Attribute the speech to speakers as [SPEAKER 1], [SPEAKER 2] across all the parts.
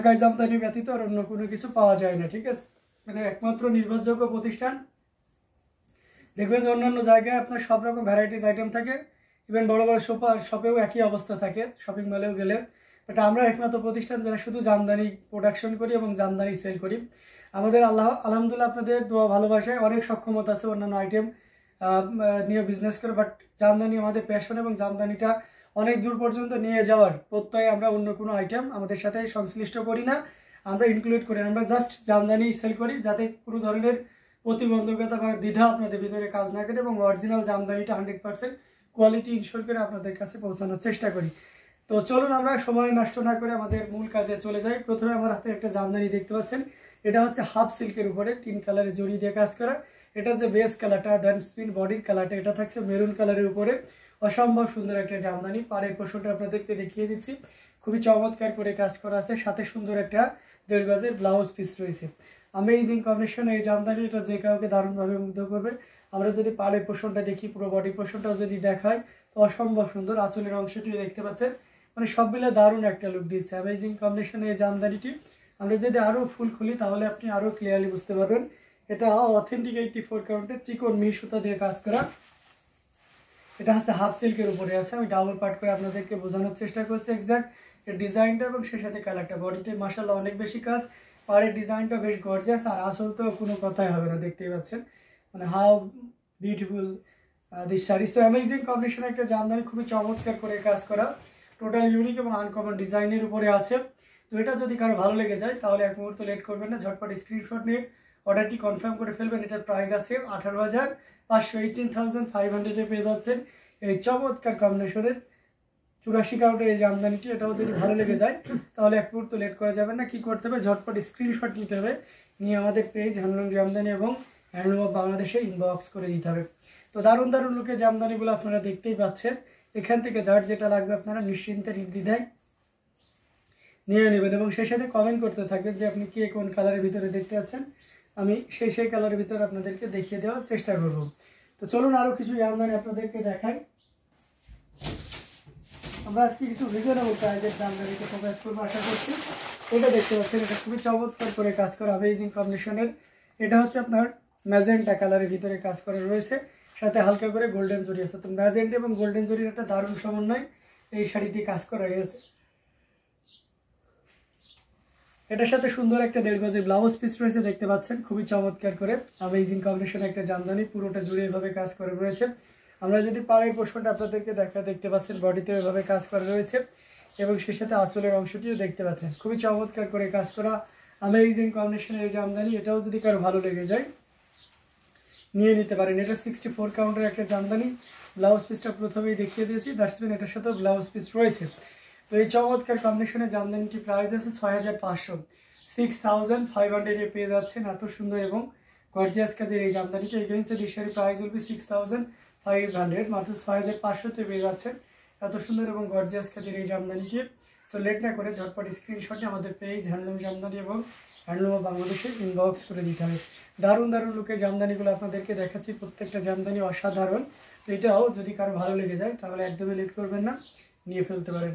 [SPEAKER 1] ঢাকায় জামদানি ব্যতীত আর অন্য কোনো কিছু পাওয়া যায় না। ঠিক আছে, মানে একমাত্র নির্ভরযোগ্য প্রতিষ্ঠান। দেখবেন যে অন্যান্য জায়গায় আপনার সব রকম ভ্যারাইটিস আইটেম থাকে, ইভেন বড় বড় শপেও একই অবস্থা থাকে, শপিং মলেও গেলে। বাট আমরা একমাত্র প্রতিষ্ঠান যারা শুধু জামদানি প্রোডাকশন করি এবং জামদানি সেল করি। আমাদের আলহামদুলিল্লাহ আপনাদের দোয়া ভালোবাসায় অনেক সক্ষমতা আছে অন্যান্য আইটেম নিয়ে বিজনেস করে, বাট জামদানি আমাদের প্যাশন এবং জামদানিটা অনেক দূর পর্যন্ত নিয়ে যাওয়ার প্রত্যয় আমরা অন্য কোনো আইটেম আমাদের সাথে সংশ্লিষ্ট করি না, আমরা ইনক্লুড করি। আমরা জাস্ট জামদানি সেল করি, যাতে কোনো ধরনের প্রতিবন্ধকতা বা দ্বিধা আপনাদের ভিতরে কাজ না করে এবং অরিজিনাল জামদানিটা 100% কোয়ালিটি ইনশোর করে আপনাদের কাছে পৌঁছানোর চেষ্টা করি। তো চলুন আমরা সময় নষ্ট না করে আমাদের মূল কাজে চলে যাই। প্রথমে আমার হাতে একটা জামদানি দেখতে পাচ্ছেন, এটা হচ্ছে হাফ সিল্কের উপরে 3 কালারের জড়ি দিয়ে কাজ করা। এটা যে বেস কালারটা ডান স্পিন বডির কালারটা, এটা থাকছে মেরুন কালারের উপরে। অসম্ভব সুন্দর একটা জামদানি, পাড়ের পোষণটা আপনাদেরকে দেখিয়ে দিচ্ছি, খুবই চমৎকার করে কাজ করা আছে, সাথে সুন্দর একটা 1.5 গজের ব্লাউজ পিস রয়েছে। অ্যামেজিং কম্বিনেশন এই জামদানি, এটা যে কাউকে দারুণভাবে মুগ্ধ করবে। আমরা যদি পাড়ের পোষণটা দেখি, পুরো বডি পোষণটাও যদি দেখায় তো অসম্ভব সুন্দর। আঁচলের অংশটিও দেখতে পাচ্ছেন, মানে সব মিলে দারুণ একটা লুক দিচ্ছে। অ্যামেজিং কম্বিনেশন এই জামদানিটি আমরা যদি আরও ফুল খুলি তাহলে আপনি আরও ক্লিয়ারলি বুঝতে পারবেন। এটা অথেন্টিক 84 কাউন্টের চিকন মিহি সুতা দিয়ে কাজ করা। এটা হচ্ছে হাফ সিল্কের উপরে আছে, আমি ডাবল পার্ট করে আপনাদেরকে বোঝানোর চেষ্টা করছি এক্সাক্ট এর ডিজাইনটা এবং সেই সাথে কালারটা। বডিতে মাশাআল্লাহ অনেক বেশি কাজ, পাড়ের ডিজাইনটা বেশ গর্জিয়াস, আর আসল তো কোনো কথাই হবে না, দেখতেই পাচ্ছেন মানে how beautiful this sari. So amazing combination একটা জামদানি, খুবই চমৎকার করে কাজ করা, টোটাল ইউনিক এবং আনকমন ডিজাইনের উপরে আছে। তো এটা যদি কারো ভালো লেগে যায় তাহলে এক মুহূর্ত লেট করবেন না, ঝটপট স্ক্রিনশট নিয়ে অর্ডারটি কনফার্ম করে ফেলবেন। এটার প্রাইস আছে 18,500, 18,500 পেয়ে যাচ্ছেন এই চমৎকার কম্বিনেশনের 84 কাউন্টের এই জামদানিটি। এটাও যদি ভালো লেগে যায় তাহলে এক মুহূর্ত লেট করা যাবে না, কি করতে হবে ঝটপট স্ক্রিনশট নিতে হবে, নিয়ে আমাদের পেজ হ্যান্ডলুম জামদানি এবং হ্যান্ডলুম অফ বাংলাদেশে ইনবক্স করে দিতে হবে। তো দারুণ দারুণ লুকে জামদানিগুলো আপনারা দেখতেই পাচ্ছেন। এখান থেকে যার যেটা লাগবে আপনারা নিশ্চিন্তে নির্দ্বিধায় নিয়ে নেবেন এবং সেই সাথে কমেন্ট করতে থাকবেন যে আপনি কে কোন কালারের ভিতরে দেখতে পাচ্ছেন, আমি সেই কালারের ভিতরে আপনাদেরকে দেখিয়ে দেওয়ার চেষ্টা করব। তো চলুন আরও কিছু জামদানি আপনাদেরকে দেখাই। আমরা আজকে কিছু রিজনেবল প্রাইসের জামদানিকে ফোকাস করবো আশা করছি। এটা দেখতে পাচ্ছেন, এটা খুবই চমৎকার করে কাজ করা অ্যামেজিং কম্বিনেশনের। এটা হচ্ছে আপনার ম্যাজেন্টা কালারের ভিতরে কাজ করা রয়েছে, সাথে হালকা করে গোল্ডেন জরি আছে। তো ম্যাজেন্টা এবং গোল্ডেন জরির একটা দারুণ সমন্বয় এই শাড়িটি কাজ করা হয়েছে। এটার সাথে সুন্দর একটা 1.5 গজের ব্লাউজ পিস রয়েছে, দেখতে পাচ্ছেন খুবই চমৎকার করে অ্যামেজিং কম্বিনেশন একটা জামদানি, পুরোটা জুড়ে এভাবে কাজ করা রয়েছে। আমরা যদি পাড়ের পোর্শনটা আপনাদেরকে দেখতে পাচ্ছেন, বডিতে এভাবে কাজ করা রয়েছে এবং সেই সাথে আঁচলের অংশটিও দেখতে পাচ্ছেন, খুবই চমৎকার করে কাজ করা অ্যামেজিং কম্বিনেশনের এই জামদানি। এটাও যদি কারো ভালো লেগে যায় নিয়ে নিতে পারেন। এটা 64 কাউন্টের একটা জামদানি, ব্লাউজ পিসটা প্রথমেই দেখিয়ে দিয়েছি, দ্যাটস মিন এটার সাথে ব্লাউজ পিস রয়েছে। তো এই চমৎকার কম্বিনেশনের জামদানিটি প্রাইস আছে 6,500, 6,500 পেয়ে যাচ্ছেন। এত সুন্দর এবং গর্জিয়াস কাজের এই জামদানিটি এগেইনস্ট ডিশারি প্রাইস হবে 6,500, মাত্র 6,500 পেয়ে যাচ্ছেন এত সুন্দর এবং গর্জিয়াস কাজের এই জামদানিটি। সো লেট না করে ঝটপট স্ক্রিনশটে আমাদের পেজ হ্যান্ডলুম জামদানি এবং হ্যান্ডলুম অফ বাংলাদেশে ইনবক্স করে দিতে হবে। দারুণ দারুণ লুকে জামদানিগুলো আপনাদেরকে দেখাচ্ছি, প্রত্যেকটা জামদানি অসাধারণ। এটাও যদি কারো ভালো লেগে যায় তাহলে একদমই লেট করবেন না, নিয়ে ফেলতে পারেন।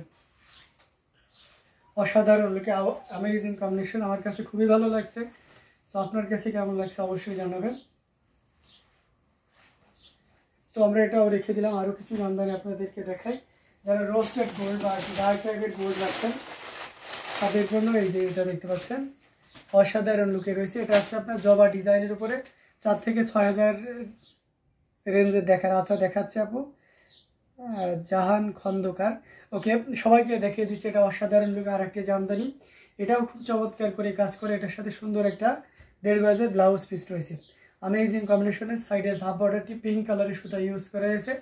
[SPEAKER 1] অসাধারণ লুকে অ্যামেজিং কম্বিনেশন, আমার কাছে খুবই ভালো লাগছে। তো আপনার কাছে কেমন লাগছে অবশ্যই জানাবেন। তো আমরা এটাও রেখে দিলাম, আরও কিছু জামদানি আপনাদেরকে দেখাই। যারা রোস্টেড গোল্ড বা ডার্ক টাইপের গোল্ড রাখছেন তাদের জন্য এই যে এটা দেখতে পাচ্ছেন অসাধারণ লুকে রয়েছে। এটা হচ্ছে আপনার জবা ডিজাইনের উপরে 4 থেকে 6,000 রেঞ্জের দেখাচ্ছে আপু জাহান খন্দকার। ওকে, সবাইকে দেখিয়ে দিচ্ছে এটা অসাধারণ লুক আর একটি জামদানি। এটাও খুব চমৎকার করে কাজ করে, এটার সাথে সুন্দর একটা 1.5 গজের ব্লাউজ পিস রয়েছে। অ্যামেজিং কম্বিনেশনের সাইডে হাফ বর্ডারটি পিঙ্ক কালারের সুতা ইউজ করা হয়েছে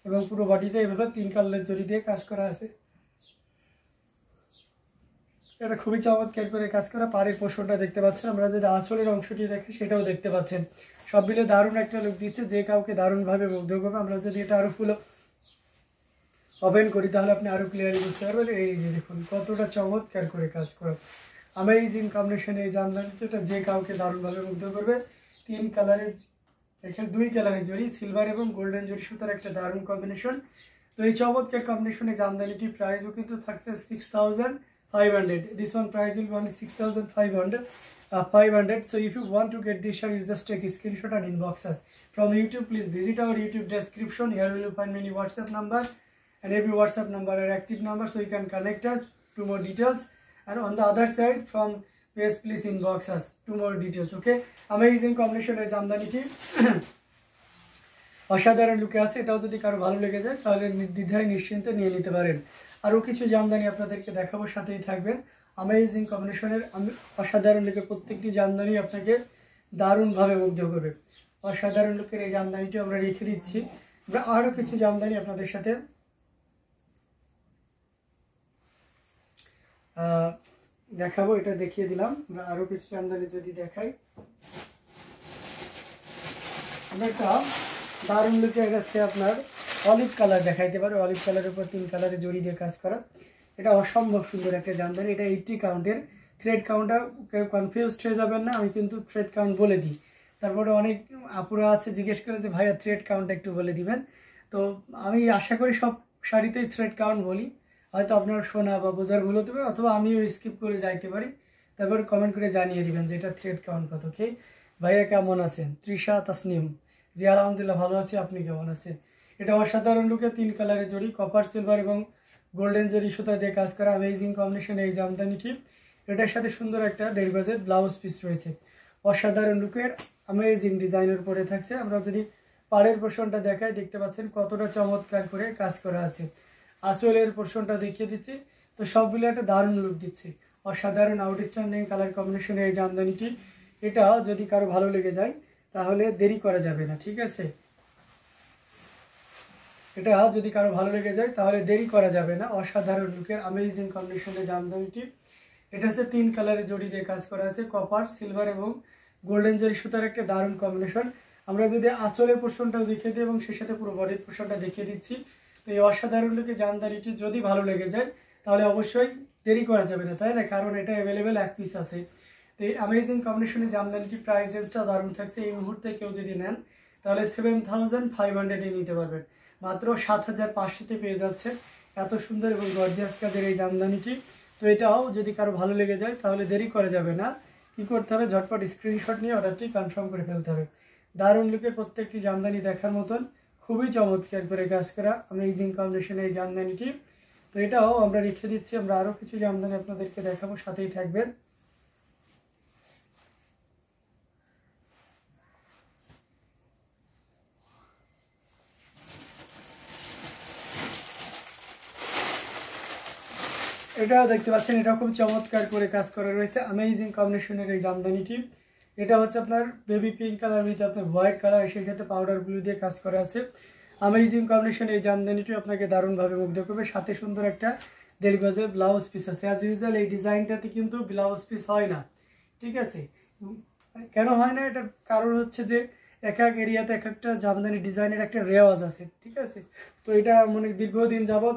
[SPEAKER 1] এবং পুরো বডিতে এভাবে 3 কালারের জড়ি দিয়ে কাজ করা আছে। এটা খুবই চমৎকার করে কাজ করা, পাড়ের পোষণটা দেখতে পাচ্ছেন। আমরা যদি আঁচলের অংশটি দেখি সেটাও দেখতে পাচ্ছেন, সব মিলে দারুণ একটা লুক দিচ্ছে, যে কাউকে দারুণভাবে মুগ্ধ করবে। আমরা যদি এটা আরও ফুল ওপেন করি তাহলে আপনি আরও ক্লিয়ারলি বুঝতে পারবেন। এই যে দেখুন কতটা চমৎকার করে কাজ করা অ্যামেজিং কম্বিনেশন এই জামদানিটা, এটা যে কাউকে দারুণভাবে মুগ্ধ করবে। 3 কালারের, এখানে 2 কালারের জড়ি, সিলভার এবং গোল্ডেন জড়ি সুতার একটা দারুণ কম্বিনেশন। তো এই চমৎকার কম্বিনেশনে জামদানিটির প্রাইসও কিন্তু থাকছে 500. This one price will be only 6,500. 500. So if you want to get this shirt, you just take a screenshot and inbox us. From YouTube, please visit our YouTube description. Here will you find many WhatsApp number, and every WhatsApp number are active number, so you can connect us to more details. And on the other side, from yes, please inbox us to more details. Okay, amazing combination এর জামদানিটি অসাধারণ লুকে আছে। এটাও যদি কারো ভালো লেগে যায় তাহলে নির্দ্বিধায় নিশ্চিন্তে নিয়ে নিতে পারেন। আরও কিছু জামদানি আপনাদেরকে দেখাবো, সাথেই থাকবেন। অ্যামেজিং কম্বিনেশনের অসাধারণ লুকের প্রত্যেকটি জামদানি আপনাকে দারুণভাবে মুগ্ধ করবে। অসাধারণ লুকের এই জামদানিটি আমরা রেখে দিচ্ছি। আমরা আরও কিছু জামদানি আপনাদের সাথে দেখাবো, এটা দেখিয়ে দিলাম। আমরা আরও কিছু জামদানি যদি দেখাই, আমরা একটা দারুণ লুকে যাচ্ছে আপনার অলিভ কালার দেখাইতে পারে। অলিভ কালারের উপর 3 কালারে জড়ি দিয়ে কাজ করা, এটা অসম্ভব সুন্দর একটা জামদানি। এটা 80 কাউন্টের। থ্রেড কাউন্টটা কেউ কনফিউজড হয়ে যাবেন না, আমি কিন্তু থ্রেড কাউন্ট বলে দিই। তারপরে অনেক আপুরা আছে জিজ্ঞেস করে যে ভাইয়া থ্রেড কাউন্ট একটু বলে দিবেন। তো আমি আশা করি সব শাড়িতেই থ্রেড কাউন্ট বলি, হয়তো আপনার শোনা বা বোঝার ভুল হতে পারে, অথবা আমিও স্কিপ করে যাইতে পারি। তারপর কমেন্ট করে জানিয়ে দিবেন যে এটা থ্রেড কাউন্ট কত। ওকে ভাইয়া কেমন আছেন? তৃষা তাসনিম, জি আলহামদুলিল্লাহ ভালো আছি, আপনি কেমন আছেন? এটা অসাধারণ লুকে 3 কালারের জড়ি, কপার সিলভার এবং গোল্ডেন জরি সুতা দিয়ে কাজ করা অ্যামেজিং কম্বিনেশন এই জামদানিটি। এটার সাথে সুন্দর একটা 1.5 গজের ব্লাউজ পিস রয়েছে। অসাধারণ লুকের অ্যামেজিং ডিজাইনের পরে থাকছে। আমরা যদি পাড়ের পোর্শনটা দেখাই, দেখতে পাচ্ছেন কতটা চমৎকার করে কাজ করা আছে। আঁচলের পোর্শনটা দেখিয়ে দিচ্ছি, তো সবগুলো একটা দারুণ লুক দিচ্ছে। অসাধারণ আউটস্ট্যান্ডিং কালার কম্বিনেশনের এই জামদানিটি, এটা যদি কারো ভালো লেগে যায় তাহলে দেরি করা যাবে না, ঠিক আছে? এটা যদি কারো ভালো লেগে যায় তাহলে দেরি করা যাবে না। অসাধারণ লুকের অ্যামেজিং কম্বিনেশনের জামদানিটি, এটা হচ্ছে 3 কালারের জড়ি দিয়ে কাজ করা আছে, কপার সিলভার এবং গোল্ডেন জরি সুতার একটা দারুণ কম্বিনেশন। আমরা যদি আঁচলের পোর্শনটাও দেখিয়ে দিই এবং সেই সাথে পুরো বডির পোর্শনটা দেখিয়ে দিচ্ছি। তো এই অসাধারণ লুকের জামদানিটি যদি ভালো লেগে যায় তাহলে অবশ্যই দেরি করা যাবে না, তাই না? কারণ এটা অ্যাভেলেবেল 1 পিস আছে। তো এই অ্যামেজিং কম্বিনেশনের জামদানিটি প্রাইস রেঞ্জটা দারুণ থাকছে। এই মুহূর্তে কেউ যদি নেন তাহলে 7500 নিতে পারবেন, মাত্র 7500-তে পেয়ে যাচ্ছে এত সুন্দর এবং গর্জিয়াস কাজের এই জামদানিটি। তো এটাও যদি কারো ভালো লেগে যায় তাহলে দেরি করা যাবে না। কি করতে হবে? ঝটপট স্ক্রিনশট নিয়ে অর্ডারটি কনফার্ম করে ফেলতে হবে। দারুণ লুকের প্রত্যেকটি জামদানি দেখার মতন, খুবই চমৎকার করে কাজ করা অ্যামেজিং কম্বিনেশন এই জামদানিটি। তো এটাও আমরা রেখে দিচ্ছি। আমরা আরও কিছু জামদানি আপনাদেরকে দেখাবো, সাথেই থাকবেন। এটাও দেখতে পাচ্ছেন, এটাও খুব চমৎকার করে কাজ করা রয়েছে অ্যামেজিং কম্বিনেশনের এই জামদানিটি। এটা হচ্ছে আপনার বেবি পিঙ্ক কালার ভিতরে আপনার হোয়াইট কালার, সেই সাথে পাউডার ব্লু দিয়ে কাজ করা আছে। অ্যামেজিং কম্বিনেশন এই জামদানিটি আপনাকে দারুণভাবে মুগ্ধ করবে। সাথে সুন্দর একটা 1.5 গজের ব্লাউজ পিস আছে। অ্যাজ ইউজুয়াল এই ডিজাইনটাতে কিন্তু ব্লাউজ পিস হয় না, ঠিক আছে? কেন হয় না? এটার কারণ হচ্ছে যে এক এক এরিয়াতে এক একটা জামদানি ডিজাইনের একটা রেওয়াজ আছে, ঠিক আছে? তো এটা মানে দীর্ঘদিন যাবৎ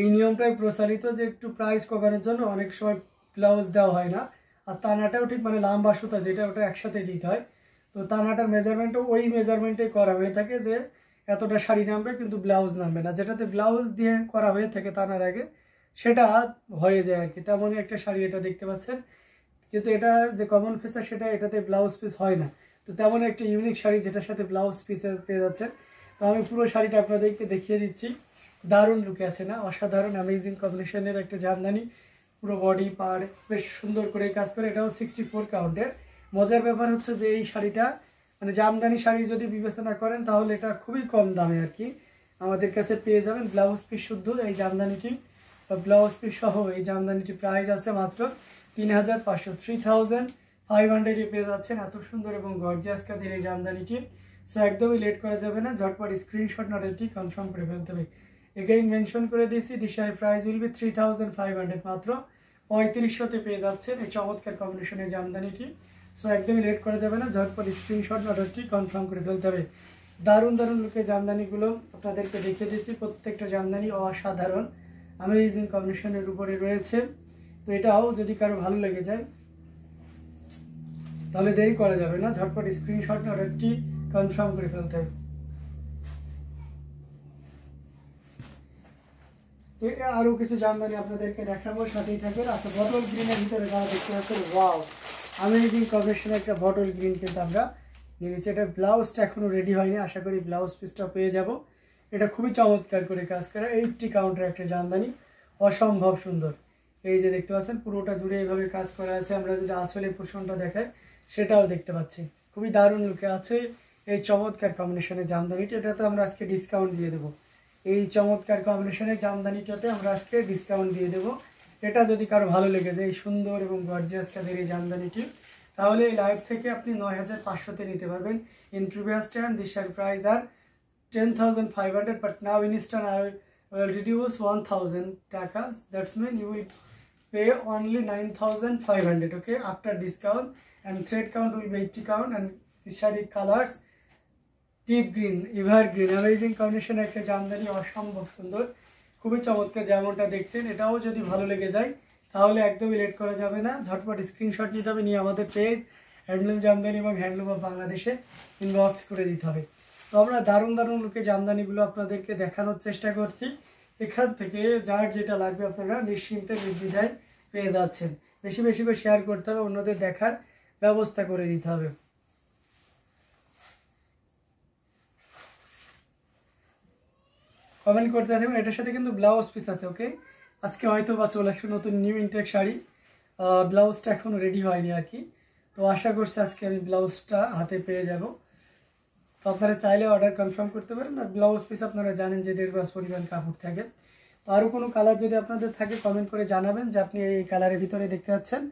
[SPEAKER 1] এই নিয়মটাই প্রচারিত যে একটু প্রাইস কমানোর জন্য অনেক সময় ব্লাউজ দেওয়া হয় না। আর তানাটাও ঠিক মানে লম্বা সুতা যেটা, ওটা একসাথে দিতে হয়। তো তানাটার মেজারমেন্টও ওই মেজারমেন্টে করা হয়ে থাকে যে এতটা শাড়ি নামবে কিন্তু ব্লাউজ নামবে না। যেটাতে ব্লাউজ দিয়ে করা হয়ে থাকে তানার আগে, সেটা হয়ে যায় আর কি। তেমনই একটা শাড়ি এটা দেখতে পাচ্ছেন, কিন্তু এটা যে কমন ফেসার সেটা, এটাতে ব্লাউজ পিস হয় না। তো তেমন একটা ইউনিক শাড়ি যেটার সাথে ব্লাউজ পিস পেয়ে যাচ্ছে। তো আমি পুরো শাড়িটা আপনাদেরকে দেখিয়ে দিচ্ছি। দারুণ লুকে আছে না? অসাধারণ অ্যামেজিং কম্বিনেশনের একটা জামদানি, পুরো বডি পার বেশ সুন্দর করে কাজ করে। এটাও 64 কাউন্টের। মজার ব্যাপার হচ্ছে যে এই শাড়িটা মানে জামদানি শাড়ি যদি বিবেচনা করেন তাহলে এটা খুবই কম দামে আর কি আমাদের কাছে পেয়ে যাবেন। ব্লাউজ পিস শুদ্ধ এই জামদানিটি বা ব্লাউজ পিস সহ এই জামদানিটি প্রাইস আছে মাত্র 3500, 3500 পেয়ে যাচ্ছেন এত সুন্দর এবং গর্জিয়াস কাজের এই জামদানিটি। সো একদমই লেট করা যাবে না, ঝটপট স্ক্রিনশট অর্ডারটি কনফার্ম করে ফেলতে হবে। এগেইন মেনশন করে দিয়েছি, দিশার প্রাইস উইল বি 3500, মাত্র 3500-তে পেয়ে যাচ্ছেন এই চমৎকার কম্বিনেশনের জামদানিটি। সো একদমই লেট করা যাবে না, ঝটপট স্ক্রিনশট অর্ডারটি কনফার্ম করে ফেলতে হবে। দারুণ দারুণ লুকে জামদানিগুলো আপনাদেরকে দেখিয়ে দিচ্ছি। প্রত্যেকটা জামদানি অসাধারণ অ্যামেজিং কম্বিনেশনের উপরে রয়েছে। তো এটাও যদি কারো ভালো লেগে যায় তাহলে দেরি করা যাবে না, ঝটপট স্ক্রিনশট অর্ডারটি কনফার্ম করে ফেলতে হবে। আরও কিছু জামদানি আপনাদেরকে দেখাবো, সাথেই থাকবেন। আচ্ছা, বটল গ্রিনের ভিতরে যারা দেখতে পাচ্ছেন, ওয়াও আমেজিং কম্বিনেশনের একটা বটল গ্রিন কিন্তু আমরা নিয়েছি। এটার ব্লাউজটা এখনও রেডি হয়নি, আশা করি ব্লাউজ পিসটা পেয়ে যাব। এটা খুবই চমৎকার করে কাজ করা, 80 কাউন্টার একটা জামদানি, অসম্ভব সুন্দর। এই যে দেখতে পাচ্ছেন পুরোটা জুড়ে এইভাবে কাজ করা আছে। আমরা যদি আঁচলের পোর্শনটা দেখাই সেটাও দেখতে পাচ্ছি, খুবই দারুণ লুকে আছে এই চমৎকার কম্বিনেশনের জামদানিটা। এটাতে আমরা আজকে ডিসকাউন্ট দিয়ে দেবো। এই চমৎকার কম্বিনেশনের জামদানিটাতে আমরা আজকে ডিসকাউন্ট দিয়ে দেবো। এটা যদি কারো ভালো লেগে যায় এই সুন্দর এবং গর্জিয়াস কাজের এই জামদানিটি, তাহলে এই লাইভ থেকে আপনি 9500-তে নিতে পারবেন। In previous time this sari price আর 10,500, but now in instant I will reduce 1,000 taka. That's mean you will pay only 9,500, okay, after discount, and thread count will be 80 count, and the shade colors deep green, ever green, amazing combination একটা জামদানি, অসম্ভব সুন্দর, খুবই চমৎকার। যেমনটা দেখছেন, এটাও যদি ভালো লেগে যায় তাহলে একদমই লেট করা যাবে না, ঝটপট স্ক্রিনশট নিতে হবে, নিয়ে আমাদের পেজ হ্যান্ডলুম জামদানি এবং হ্যান্ডলুম অফ বাংলাদেশে ইনবক্স করে দিতে হবে। তো আমরা দারুণ দারুণ লুকে জামদানিগুলো আপনাদেরকে দেখানোর চেষ্টা করছি। এখান থেকে যার যেটা লাগবে আপনারা নিশ্চিন্তে নির্দ্বিধায় পেয়ে যাচ্ছেন। বেশি বেশি করে শেয়ার করতে হবে, অন্যদের দেখার ব্যবস্থা করে দিতে হবে। কমেন্ট করতে থাকবেন। এটার সাথে কিন্তু ব্লাউজ পিস আছে, ওকে, আজকে হয়তো বা চলে আসবে নতুন নিউ ইনটেক শাড়ি। ব্লাউজটা এখনও রেডি হয়নি আর কি, তো আশা করছি আজকে আমি ব্লাউজটা হাতে পেয়ে যাব। তো আপনারা চাইলে অর্ডার কনফার্ম করতে পারেন। আর ব্লাউজ পিস আপনারা জানেন যে 1.5 গজ পরিমাণ কাপড় থাকে। তো আরও কোনো কালার যদি আপনাদের থাকে কমেন্ট করে জানাবেন যে আপনি এই কালারের ভিতরে দেখতে পাচ্ছেন।